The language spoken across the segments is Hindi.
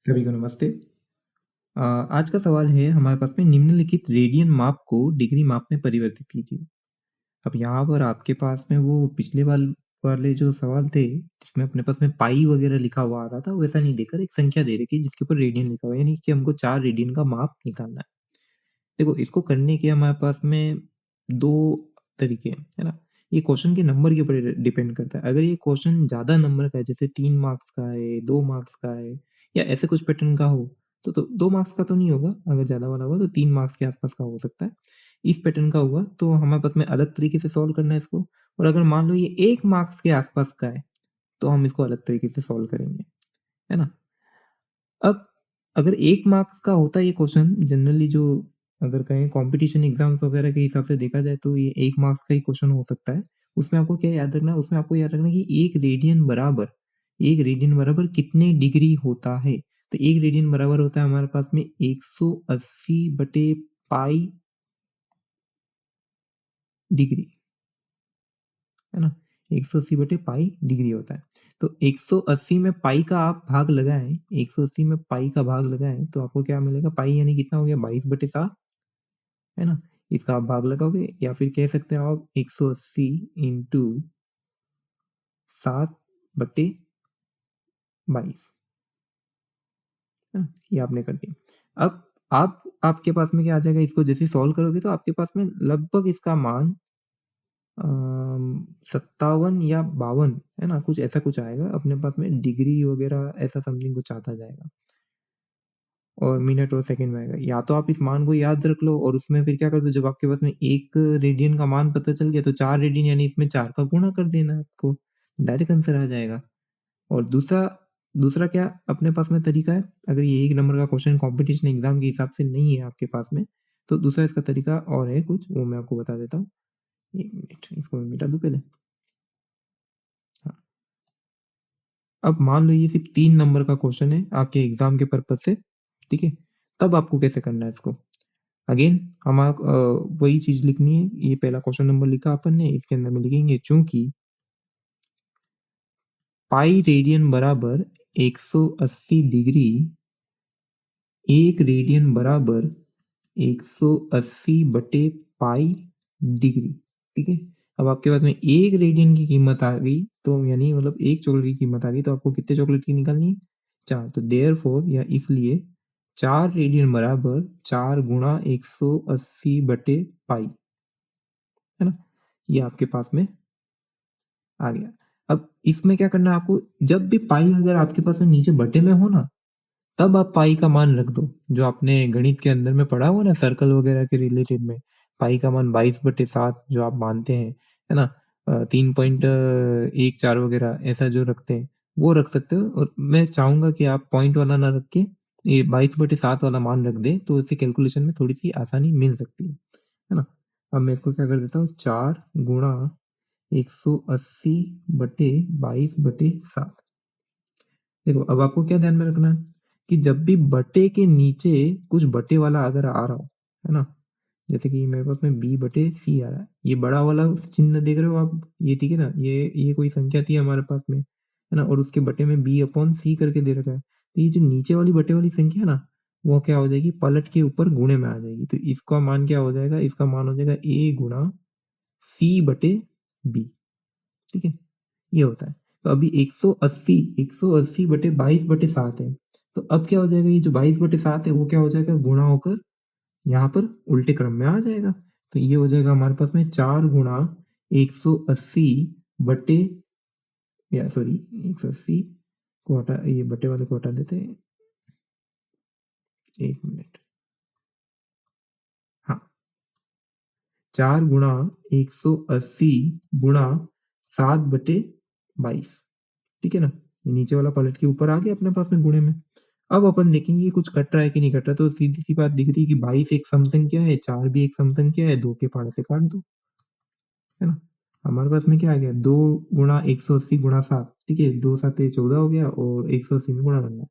सभी को नमस्ते। आज का सवाल है हमारे पास में निम्नलिखित रेडियन माप को डिग्री माप में परिवर्तित कीजिए। अब यहाँ पर आपके पास में वो पिछले वाले जो सवाल थे जिसमें अपने पास में पाई वगैरह लिखा हुआ आ रहा था, वैसा नहीं देकर एक संख्या दे रखी है जिसके ऊपर रेडियन लिखा हुआ है, यानी कि हमको 4 रेडियन का माप निकालना है। देखो, इसको करने के हमारे पास में 2 तरीके हैं, है ना? ये क्वेश्चन के नंबर के ऊपर डिपेंड करता है। अगर ये क्वेश्चन ज़्यादा नंबर का है, जैसे 3 मार्क्स का है, 2 मार्क्स का है या ऐसे कुछ पैटर्न का हो, तो 2 मार्क्स का तो नहीं होगा। अगर ज़्यादा वाला होगा तो 3 मार्क्स के आसपास का हो सकता है। इस पैटर्न का हुआ तो हमारे पास में अलग तरीके से सॉल्व करना है इसको। और अगर मान लो ये 1 मार्क्स के आसपास का है, तो हम इसको अलग तरीके से सॉल्व करेंगे, है ना? अब अगर 1 मार्क्स का होता है ये क्वेश्चन, जनरली जो अगर कहें कॉम्पिटिशन एग्जाम्स वगैरह के हिसाब से देखा जाए तो ये 1 मार्क्स का ही क्वेश्चन हो सकता है। उसमें आपको क्या याद रखना है? उसमें आपको याद रखना है कि 1 रेडियन बराबर कितने डिग्री होता है? तो 1 रेडियन बराबर होता है हमारे पास में 180 बटे पाई डिग्री, है ना? 180 बटे पाई डिग्री होता है। तो 180 में पाई का आप भाग लगाएं, 180 में पाई का भाग लगाएं तो आपको क्या मिलेगा? पाई यानी कितना हो गया? 22/7, है ना? इसका आप भाग लगाओगे या फिर कह सकते हो आप 180 इंटू 7/22, है ना? ये आपने कर दिया। अब आपके पास में क्या आ जाएगा? इसको जैसे सॉल्व करोगे तो आपके पास में लगभग इसका मान 57 या 52, है ना? कुछ ऐसा कुछ आएगा अपने पास में, डिग्री वगैरह ऐसा समथिंग कुछ आता जाएगा और मिनट और सेकंड में आएगा। या तो आप इस मान को याद रख लो और उसमें फिर क्या कर दो, जब आपके पास में 1 रेडियन का मान पता चल गया तो 4 रेडियन यानी इसमें 4 का गुणा कर देना है आपको, डायरेक्ट आंसर आ जाएगा। और दूसरा दूसरा क्या अपने पास में तरीका है? अगर ये 1 नंबर का क्वेश्चन कॉम्पिटिशन एग्जाम के हिसाब से नहीं है आपके पास में, तो दूसरा इसका तरीका और है कुछ, वो मैं आपको बता देता हूँ। 1 मिनट, इसको मैं मिटा दूं पहले। हाँ, अब मान लो ये सिर्फ 3 नंबर का क्वेश्चन है आपके एग्जाम के पर्पज से, ठीक है? तब आपको कैसे करना है इसको? अगेन वही चीज लिखनी है। ये पहला क्वेश्चन नंबर लिखा अपन ने, इसके अंदर में लिखेंगे चूंकि पाई रेडियन बराबर 180 डिग्री, 1 रेडियन बराबर 180 बटे पाई डिग्री, ठीक है? अब आपके पास में 1 रेडियन की कीमत आ गई, तो यानी मतलब 1 चॉकलेट की कीमत आ गई, तो आपको कितने चॉकलेट की निकालनी है? 4। तो देयरफॉर या इसलिए 4 रेडियन बराबर 4 गुणा 180 बटे पाई, है ना? ये आपके पास में आ गया। अब इसमें क्या करना है आपको? जब भी पाई अगर आपके पास में नीचे बटे में हो ना, तब आप पाई का मान रख दो, जो आपने गणित के अंदर में पढ़ा हुआ ना सर्कल वगैरह के रिलेटेड में। पाई का मान 22/7 जो आप मानते हैं, है ना? 3.14 वगैरह ऐसा जो रखते हैं वो रख सकते हो। और मैं चाहूंगा कि आप पॉइंट वाला ना रख के ये 22/7 वाला मान रख दे, तो इससे कैलकुलेशन में थोड़ी सी आसानी मिल सकती है ना? अब मैं इसको क्या कर देता हूँ, 4 गुणा 180 बटे 22/7। देखो, अब आपको क्या ध्यान में रखना है कि जब भी बटे के नीचे कुछ बटे वाला अगर आ रहा हो, है ना? जैसे कि मेरे पास में B/C आ रहा है, ये बड़ा वाला चिन्ह देख रहे हो आप, ये ठीक है ना? ये कोई संख्या थी हमारे पास में, है ना? और उसके बटे में B/C करके दे रखा है, तो ये जो नीचे वाली बटे वाली संख्या है ना, वो क्या हो जाएगी? पलट के ऊपर गुणे में आ जाएगी। तो इसका मान क्या हो जाएगा? इसका मान हो जाएगा A गुणा C/B, ठीक है? ये होता है। तो अभी 180 बटे 22/7 है, तो अब क्या हो जाएगा? ये जो 22/7 है वो क्या हो जाएगा? गुणा होकर यहाँ पर उल्टे क्रम में आ जाएगा। तो ये हो जाएगा हमारे पास में 4 गुणा 180 बटे, या सॉरी, 180 को हटा, ये बटे वाले को हटा देते हैं, 1 मिनट। हाँ, 4 गुणा 180 गुणा 7/22, ठीक है ना? ये नीचे वाला पलट के ऊपर आ गया अपने पास में गुणे में। अब अपन देखेंगे कुछ कट रहा है कि नहीं कट रहा, तो सीधी सी बात दिख रही है कि 22 एक सम संख्या है, 4 भी एक सम संख्या है, 2 के पाड़े से काट दो, है ना? हमारे पास में क्या आ गया? 2 गुणा 180 गुणा 7, ठीक है? 2 7 14 हो गया और 180 में गुणा करना है,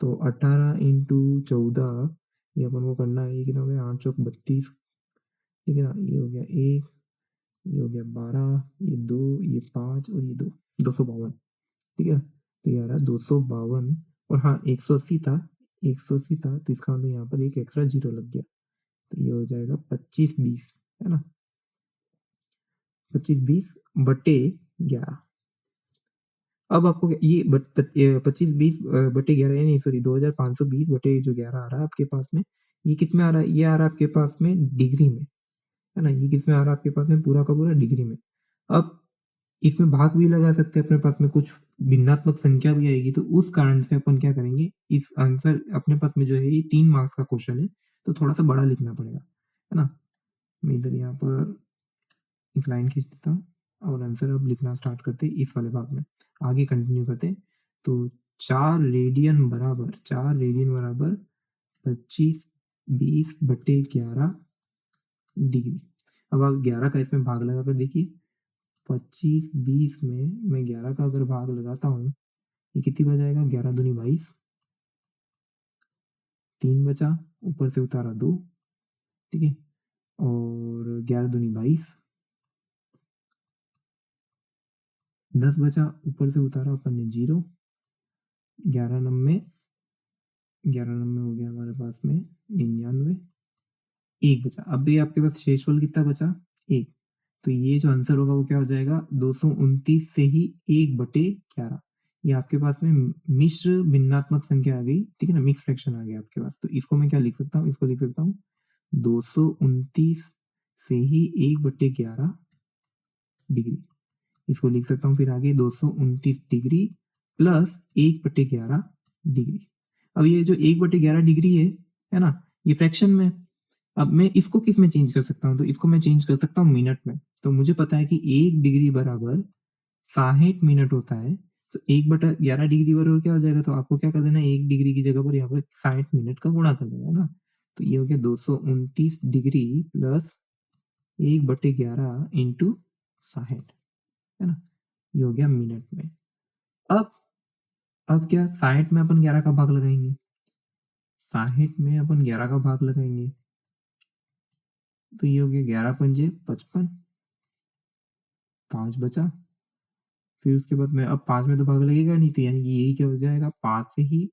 तो 18 इंटू 14 ये अपन को करना है। ये कितना हो गया, 8 चौक 32, ठीक है ना। ये हो गया 1, ये हो गया 12, ये 2, ये 5 और ये 2, 252, ठीक है। तो ये आ रहा 252, और हाँ 180 था, 180 था, तो इसका मतलब यहाँ पर एक एक्स्ट्रा जीरो लग गया, तो ये हो जाएगा 25-20, है ना, 25-20/11। अब आपको ये 25-20/11, नहीं सॉरी 2520/11 आ रहा है आपके पास में। ये किस में आ रहा है, ये आ रहा है आपके पास में डिग्री में, है ना। ये किस में आ रहा है आपके पास में, पूरा का पूरा डिग्री में। अब इसमें भाग भी लगा सकते हैं अपने पास में, कुछ भिन्नात्मक संख्या भी आएगी, तो उस कारण से अपन क्या करेंगे, इस आंसर अपने पास में जो है ये 3 मार्क्स का क्वेश्चन है, तो थोड़ा सा बड़ा लिखना पड़ेगा, है ना। मैं इधर यहाँ पर एक लाइन खींच देता हूँ और आंसर अब लिखना स्टार्ट करते हैं इस वाले भाग में, आगे कंटिन्यू करते हैं। तो 4 रेडियन बराबर 25-20/11 डिग्री। अब आप 11 का इसमें भाग लगा कर देखिए, 25-20 में मैं 11 का अगर भाग लगाता हूँ, ये कितनी बार जाएगा, 11 दूनी 22, 3 बचा, ऊपर से उतारा 2, ठीक है, और 11 दूनी 22, 10 बचा, ऊपर से उतारा अपन ने 0, 11 11 हो गया हमारे पास में 99, 1 बचा। अब भी आपके पास शेषफल कितना बचा, 1। तो ये जो आंसर होगा वो क्या हो जाएगा, 229 से ही 1/11। ये आपके पास में मिश्र भिन्नात्मक संख्या आ गई, ठीक है ना, मिक्स फ्रैक्शन आ गया आपके पास। तो इसको मैं क्या लिख सकता हूँ, इसको लिख सकता हूँ 229 से ही 1/11 डिग्री। इसको लिख सकता हूँ फिर आगे 229 डिग्री प्लस 1/11 डिग्री। अब ये जो 1/11 डिग्री है ना, ये फ्रैक्शन में। अब मैं इसको किस में चेंज कर सकता हूँ, तो इसको मैं चेंज कर सकता हूँ मिनट में। तो मुझे पता है कि 1 डिग्री बराबर 60 मिनट होता है, तो 1/11 डिग्री बराबर क्या हो जाएगा, तो आपको क्या कर देना है, 1 डिग्री की जगह पर यहाँ पर 60 मिनट का गुणा कर देना है ना। तो ये हो गया 229 डिग्री प्लस 1/11 इंटू 60, है ना, ये हो गया मिनट में। अब अब क्या, 60 में अपन 11 का भाग लगाएंगे, 60 में अपन 11 का भाग लगाएंगे, तो ये हो गया 11 पंजे 55, 5 बचा। फिर उसके बाद में अब 5 में तो भाग लगेगा नहीं, तो यानी कि यही क्या हो जाएगा, 5 से ही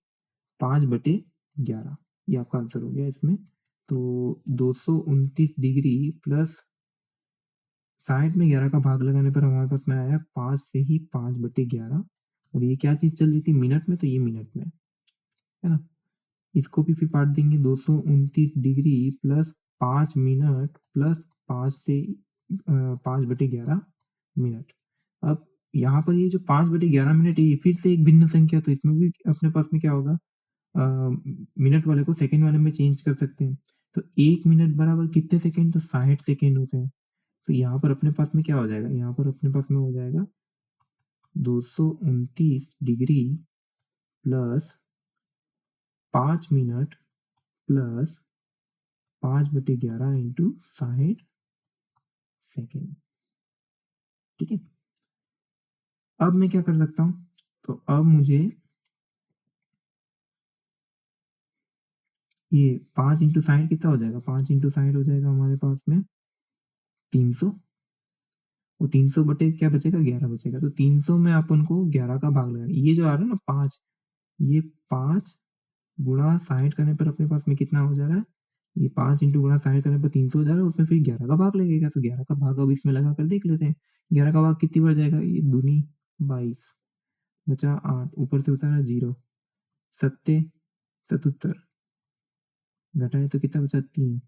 5/11, ये आपका आंसर हो गया इसमें। तो 229 डिग्री प्लस 60 में 11 का भाग लगाने पर हमारे पास में आया 5 से ही 5/11, और ये क्या चीज चल रही थी, मिनट में, तो ये मिनट में, है ना। इसको भी फिर काट देंगे, 229 degree plus 5 minute plus 5/11 minute. अब यहाँ पर ये जो 5/11 मिनट है, ये फिर से एक भिन्न संख्या, तो इसमें भी अपने पास में क्या होगा, मिनट वाले को सेकंड वाले में चेंज कर सकते हैं। तो 1 मिनट बराबर कितने सेकंड, तो 60 सेकंड होते हैं। तो यहाँ पर अपने पास में क्या हो जाएगा, यहाँ पर अपने पास में हो जाएगा 229 degree plus 5 minute plus 5/11 into 60 second, ठीक है। अब मैं क्या कर सकता हूँ, तो अब मुझे ये 5 × 60 कितना हो जाएगा, 5 × 60 हो जाएगा हमारे पास में 300, वो 300 बटे क्या बचेगा, 11 बचेगा। तो 300 में अपन को 11 का भाग लगाना, ये जो आ रहा है ना 5, ये 5 गुणा 60 करने पर अपने पास में कितना हो जा रहा है, ये 5 इंटू गुणा 60 करने पर 300 हो जा रहा है, उसमें फिर 11 का भाग लगेगा। तो 11 का भाग अब इसमें लगा कर देख लेते हैं, 11 का भाग कितनी बार जाएगा, ये दूनी 22, बचा 8, ऊपर से उतारा 0, 70 77, घटाए तो कितना बचा 3,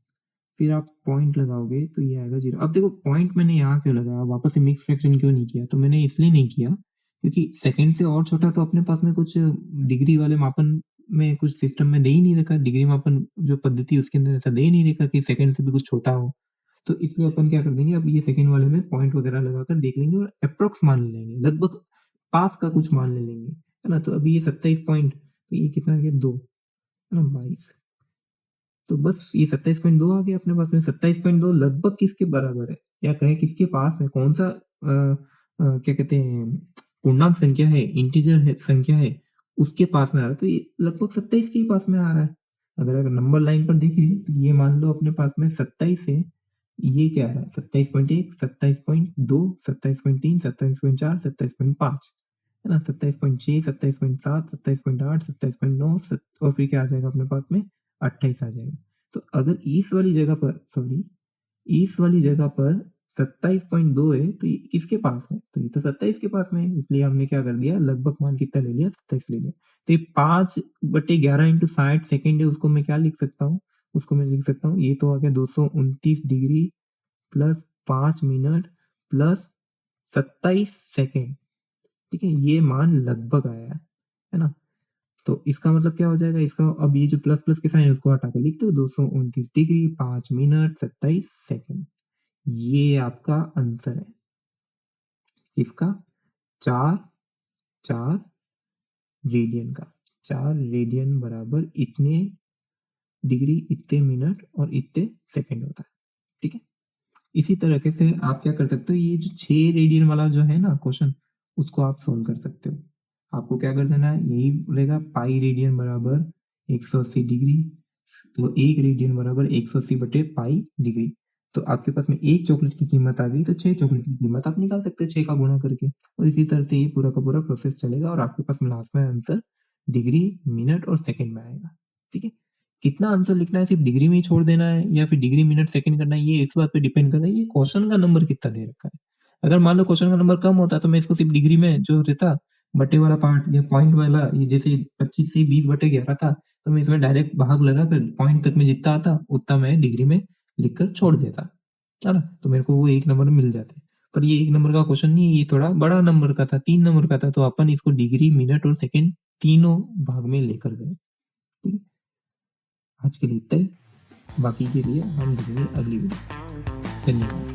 फिर आप पॉइंट लगाओगे तो ये आएगा 0। अब देखो पॉइंट मैंने यहाँ क्यों लगाया, वापस से मिक्स फ्रैक्शन क्यों नहीं किया, तो मैंने इसलिए नहीं किया क्योंकि सेकंड से और छोटा तो अपने पास में कुछ डिग्री वाले मापन में कुछ सिस्टम में दे ही नहीं रखा, डिग्री मापन जो पद्धति उसके अंदर ऐसा दे ही नहीं रखा कि सेकंड से भी कुछ छोटा हो। तो इसलिए अपन क्या कर देंगे, अब ये सेकंड वाले में पॉइंट वगैरह लगाकर देख लेंगे और अप्रोक्स मान ले लेंगे, लगभग पास का कुछ मान ले लेंगे, है ना। तो अभी ये 27 पॉइंट, तो ये कितना गया 2, है ना, 22। तो बस ये 27.2 आ गया अपने पास में। 27.2 लगभग किसके बराबर है, या कहें किसके पास में, कौन सा क्या कहते हैं, पूर्णांक संख्या है, इंटीजर है, संख्या है, उसके पास में आ रहा है। तो ये लगभग 27 के ही पास में आ रहा है। अगर नंबर लाइन पर देखें तो ये मान लो अपने पास में 27 है, ये क्या है 27.1, 27.2, 27.3, 27.4, 27.5 है ना, 27.6, 27.7, 27.8, 27.9 और फिर क्या आ जाएगा अपने पास में 28 आ जाएगा। तो अगर इस वाली जगह पर 27.2 है तो ये किसके पास है, तो ये तो 27 के पास में है, इसलिए हमने क्या कर दिया लगभग मान कितना ले लिया 27 ले लिया। तो ये 5/11 इंटू 60 सेकेंड है, उसको मैं क्या लिख सकता हूँ, उसको मैं लिख सकता हूँ ये तो आ गया 229 degree plus 5 minute plus 27 second. ठीक है, ये मान लगभग आया है ना। तो इसका मतलब क्या हो जाएगा, इसका अब ये जो प्लस प्लस के साइन है उसको हटा कर लिख दो 229 डिग्री 5 मिनट 27 सेकेंड। ये आपका आंसर है इसका 4 रेडियन का। 4 रेडियन बराबर इतने डिग्री इतने मिनट और इतने सेकेंड होता है। ठीक है, इसी तरीके से आप क्या कर सकते हो, ये जो 6 रेडियन वाला जो है ना क्वेश्चन, उसको आप सोल्व कर सकते हो। आपको क्या कर देना है, यही रहेगा पाई रेडियन बराबर 180 डिग्री, तो 1 रेडियन बराबर 180/पाई डिग्री। तो आपके पास में एक चॉकलेट की कीमत आ गई, तो 6 चॉकलेट की कीमत आप निकाल सकते हैं 6 का गुणा करके, और इसी तरह से ये पूरा का पूरा प्रोसेस चलेगा और आपके पास में लास्ट में आंसर डिग्री मिनट और सेकेंड में आएगा। ठीक है, कितना आंसर लिखना है, सिर्फ डिग्री में ही छोड़ देना है या फिर डिग्री मिनट सेकंड करना है, ये इस बात पे डिपेंड कर रहा है ये क्वेश्चन का नंबर कितना दे रखा है। अगर मान लो क्वेश्चन का नंबर कम होता तो मैं इसको सिर्फ डिग्री में जो रहता बटे वाला पार्ट या पॉइंट वाला, ये जैसे 25 से 20/11 था, तो मैं इसमें डायरेक्ट भाग लगाकर पॉइंट तक में जितना आता उतना मैं डिग्री में लिखकर छोड़ देता है ना, तो मेरे को वो 1 नंबर मिल जाते। पर ये 1 नंबर का क्वेश्चन नहीं है, ये थोड़ा बड़ा नंबर का था, 3 नंबर का था, तो अपन इसको डिग्री मिनट और सेकेंड तीनों भाग में लेकर गए। ठीक है, आज के लिए इतना ही, बाकी के लिए हम देखेंगे अगली वीडियो। धन्यवाद।